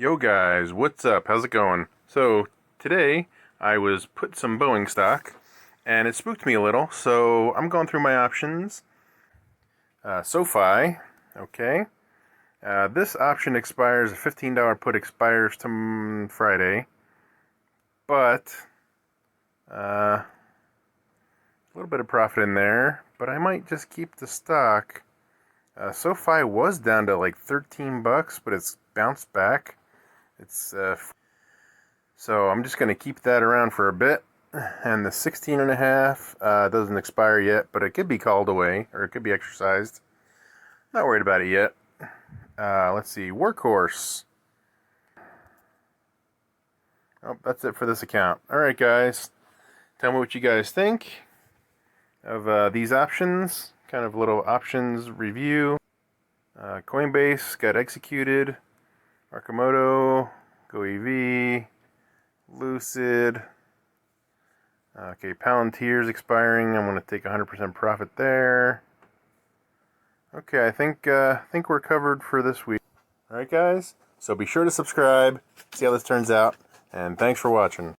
Yo guys, what's up? How's it going? So today I was put some Boeing stock and it spooked me a little, so I'm going through my options. SoFi, okay. This option expires, a $15 put expires to Friday, but a little bit of profit in there, but I might just keep the stock. SoFi was down to like 13 bucks, but it's bounced back. So I'm just going to keep that around for a bit. And the 16 and a half doesn't expire yet, but it could be called away or it could be exercised. Not worried about it yet. Let's see, Workhorse. Oh, that's it for this account. Alright guys, tell me what you guys think of these options. Kind of a little options review. Coinbase got executed. Arcimoto, GoEV, Lucid. Okay, Palantir's expiring. I'm going to take 100% profit there. Okay, I think we're covered for this week. All right, guys. So be sure to subscribe. See how this turns out. And thanks for watching.